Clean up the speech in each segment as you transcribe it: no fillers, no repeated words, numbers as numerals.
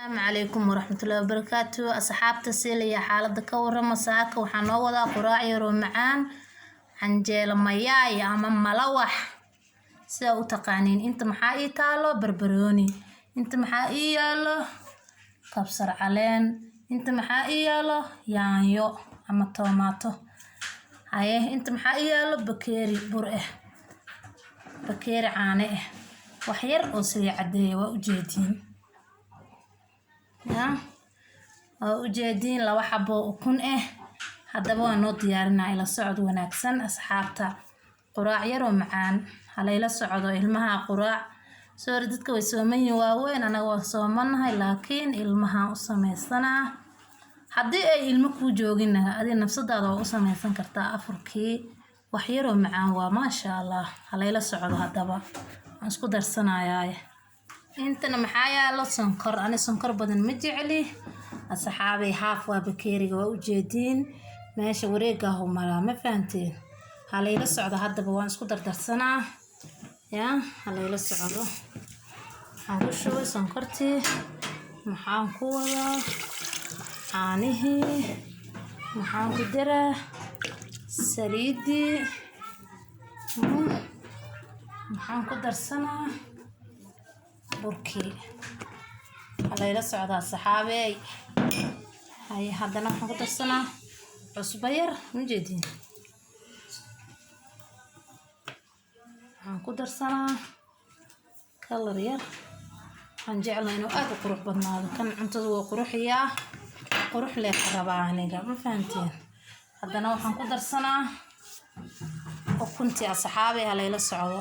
السلام عليكم ورحمة الله وبركاته. أصحابتي سيليا حالة كورة مساك وحنا وضع قراعي رومعان عنجيل مياي أما ملوح سو تقانين انت محاي تالو بربروني انت محاي يالو كبسر علين انت محاي يالو يانيو أما توماتو هاي انت محاي يالو بكيري برئه بكيري عانئه وحير أوسي عدي وأجيدين ujeediin laba xabo ukun haddaba waan noo diyaarinaa ila socod wanaagsan asxaabta quraac yar oo macaan halayla socdo ilmaha quraac soo dadka way sooman yihiin waaweyn anaga waa soomanahay laakiin ilmaha u sameysana haddii ay ilmo ku joogin adii nafsadaada u sameysan kartaa afurkii wax yar oo macaan waa maasha Allah halayla socdo haddaba aan isku darsanayaa intana maxaa yaalo sonkor ani sonkor badan ma jecli asxaabay haaf waa bakeeriga waa ujeediin meesha wareega uu maraa ma fahanteen halayla socdo haddaba waan isku dardarsanaa halayla socdo aan ku shubay sonkortii maxaan ku wadaa caanihii maxaan ku daraa saliidii maxaan ku darsanaa burkii halayla socdaa saxaabey hay haddana waxaan ku darsanaa cusbo yar mujeediin waxaan ku darsanaa kalar yar waxaan jeclahay inuu aad u qurux badnaado kan cuntada waa quruxiyaa qurux lee rabaa aniga ma fahanteen haddana waxaan ku darsanaa ukuntii saxaabey halayla socdo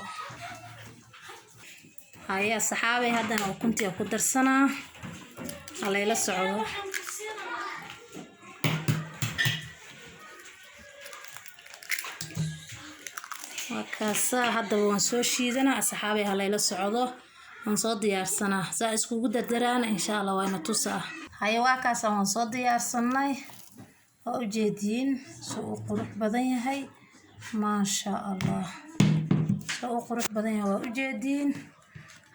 هيا صحابي هذا أنا كنت أقول درسنا على إلى الصعود وكاسة هذا ونسوي ذنا صحابي على إلى الصعود ونصاد ديار سنة سأسكو جدا دران إن شاء الله وين توسع هيا وكاسة ونصاد ديار سنة وجدين سوق قروح بدني هاي ما شاء الله سوق قروح بدني وجدين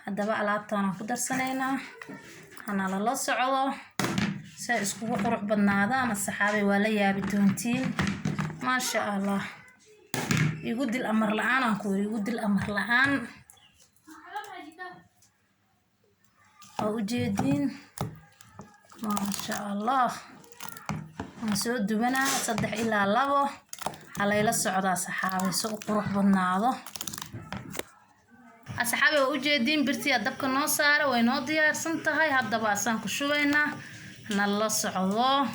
haddaba alaabtaan ku darsanaynaa ana la socdo si isku qurux badnaadaan asxaabay waa la yaabi doontiin ma sha Allah igu dil amar la'aan aan ku igu dil amar la'aan oo ujeedin ma sha Allah aan soo dubanaa 3 ilaa 2 halayla socdo asxaabay si qurux badnaado أصحابي وجدين برتي أدبك نصار وينودي أرسنتها هذا باسان كشوينا نلا صعوده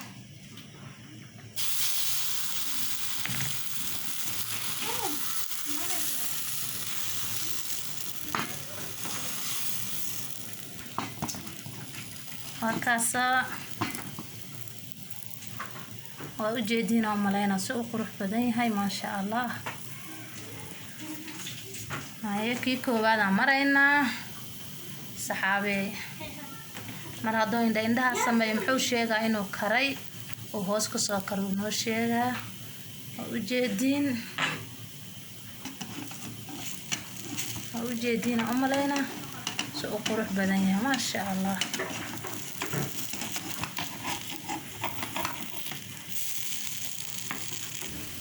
وكاسا وجدين عملينا سوق روح بدني هاي ما شاء الله هاي كيكو بعد عمرنا صحابي مر هادو عندها سمي محو شيغا انو كري او هوس كسو كرو نو شيغا وجدين عملينا سو قروح بدنيا ما شاء الله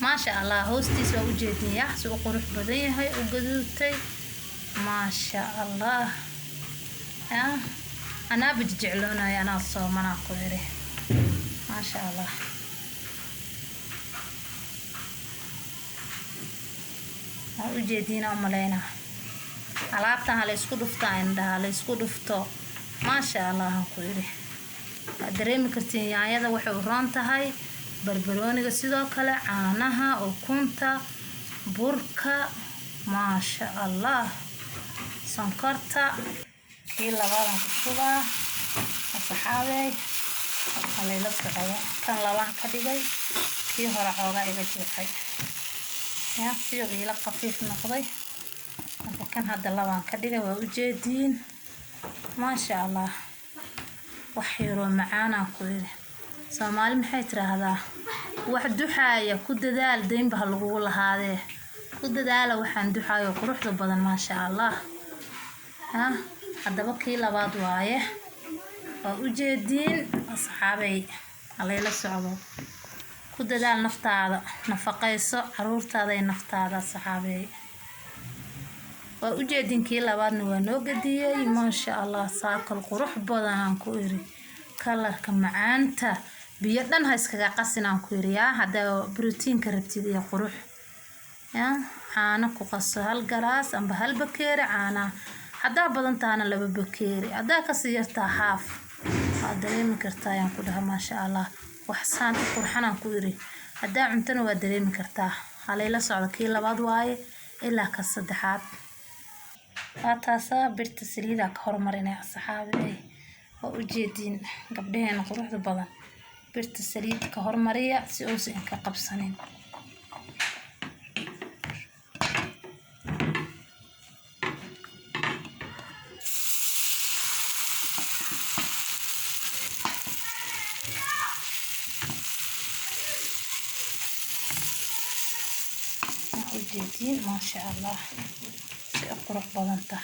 ما شاء الله هوستي سو وجدني يا سو قروح بدنيا هاي وقدوتي ما شاء الله أنا بجعلونا يا ناس صومنا قويري ما شاء الله وجدينا أملينا alaabtan hala isku dhuftaa indhaha la isku dhufto ma sha Allah qeeri dareemi kartiin yaanyada waxay u roon tahay barbarooniga sidoo kale caanaha ukunta burka ma sha Allah sonkorta kii labaad ku shubaa asxaabay halayla socdo kan labaad ka dhigay kii hore xooga iga jeexay si ila qafiif noqday kan hadda labaan ka dhigay waa ujeediin ma sha Allah wax yaro macaan ku yiri Soomaali maxay tiraahdaa wax duxaaya ku dadaal deynba lagu lahaadee ku dadaala waxaan duxaayo quruxda badan ma sha Allah haddaba kii labaad waaye وأجدين أصحابي على لا سعود كده دال نفط هذا نفقي صع عرورت هذا النفط هذا صحابي وأجدين كيلا بعد ونوجدي ما شاء الله صاك القروح بدن عن كوري كلا كمعانته بيدن هايسكا قاسين عن كوري هذا بروتين كربتي قروح يا عانا كقص هالجراس أم بهالبكير عانا هذا بدن تانا لببكيري هذا كسيرتا حاف هذا يوم كرتايان كلها ما شاء الله وحسان قرحنا كوري هذا عمتنا ودريم كرتاه على لا سعود كيلا بعد واي إلا كالصدحات هاتاسا برت سليدا كهرمرنا أصحابي وأجدين قبلين قروح البلد برت سليد كهرمرية سيوس إنك قبصنين أجدين ما شاء الله قروح بلنته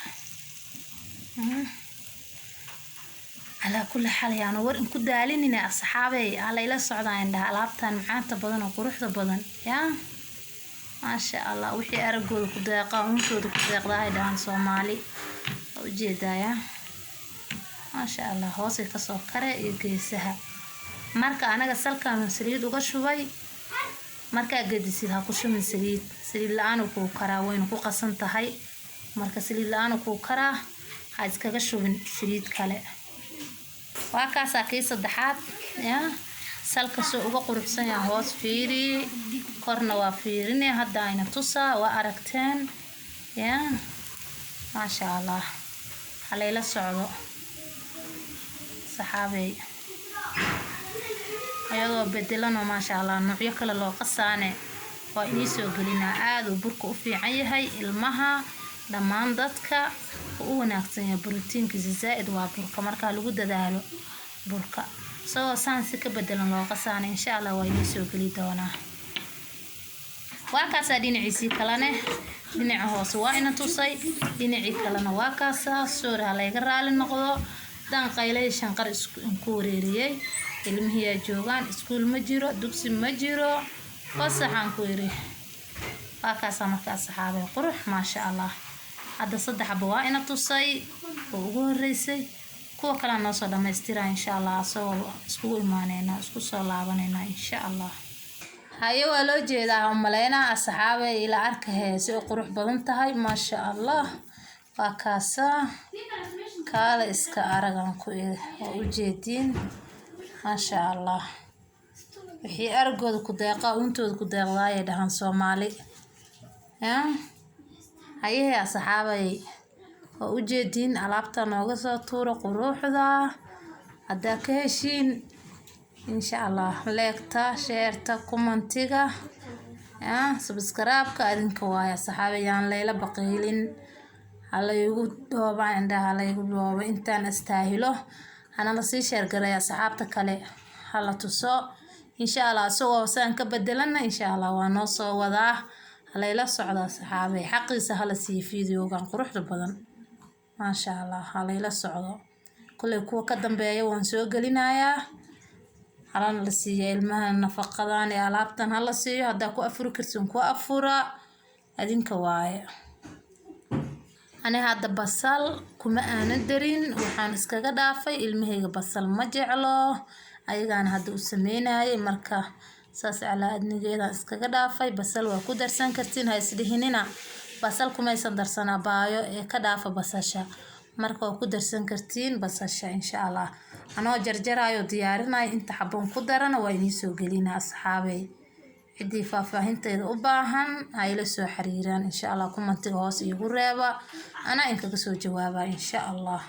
على كل حال يعني ور إن كنت دالين إن أصحابي على إلى الصعدة عندها لابتن معانته بدن وقروح بدن يا ما شاء الله وحي أرجو كداقة ومشوا كداقة هاي دهان صومالي وجدا يا ما شاء الله هوسي كسكرة يجيسها مركا أنا قصلك من سريد وقشوي مركا قديسها كوش من سريد لأنو كوكرا وين كوقصنت هاي marka saliid la'aan ku karaa ha iskaga shubin saliid kale waa kaas kii saddexaad ya salka soo uga quruxsan yahay hoos fiiri korna waa fiirinay hadda ayna tusa waa aragteen ya ma sha Allah halayla socdo saxaabay ayadoo bedelano ma sha Allah nuucyo kale loo qasaane waa inii soo gelinaa aad u burka u fiican yahay ilmaha dhammaan dadka u wanaagsan yahay borotiinkiisa zaaid waa burka marka lagu dadaalo burka soo saansi ka bedelan loo qasaana insha Allah waa inii soo geli doonaa waa kaas dhinaciisi kalena dhinaca hoose waa ina tusay dhinaci kalena waa kaas soo laga raali noqdo dan qaylay shanqar isku wareeriyay ilmihiya joogan iskuul ma jiro dugsi ma jiro fasaxan ku yiri waa kaas marka asxaabay qurux ma sha Allah هذا صدق أبوه أنا تصي وقول رئيسي كوا كلام نص دمستيرا إن شاء الله سكول مانينا سكول صلابنا إن شاء الله هاي ولو جيدا هم لنا أصحابي إلى أركه سوق روح بلنتهاي ما شاء الله وكاسا قال إسكا أرجعن كوي وجدين ما شاء الله وحي أرجود كدقة وأنتوا كدقة يدهن صومالي يا هاي أصحابي وأجدين ألعبت ناقصة طور قروحها هدا كهشين إن شاء الله لايكتا شيرتا كومنتيغا يا سبسكرايب كأدين كوايا صحابي يعني ليلة بقيلين على يقول دوبا عندها على يقول دوبا إنت نستاهله أنا نصي شير قرايا صحابتك عليه هلا تصو إن شاء الله سوى وسان كبدلنا إن شاء الله ونصو وضاه على لا صعدة صحابي حقي سهل سي فيديو كان قروح بدن ما شاء الله على لا صعدة كل كوا قدام بيا ونسوق لنايا على لسي المها النفقة ذاني علابتن هلا سي هدا كو أفرو كرسون كو أفرا هذين كوايا أنا هذا بصل كما أنا درين وحان إسكا دافي المهي بصل ما جعله أيضا هذا سمينا مركا saas ala adnigeeda iskaga dhaafay basal waa ku darsan kartiin ha isdhihinina basal kuma aysan darsana baayo ee ka dhaafa basasha marka waa ku darsan kartiin basasha insha Allah anoo jarjarayo diyaarinayo inta xabon ku darana waa inii soo gelina asxaabay cidii faahfaahinteeda u baahan ay la soo xiriiraan insha Allah commentiga hoos igu reeba ana inkaga soo jawaaba insha Allah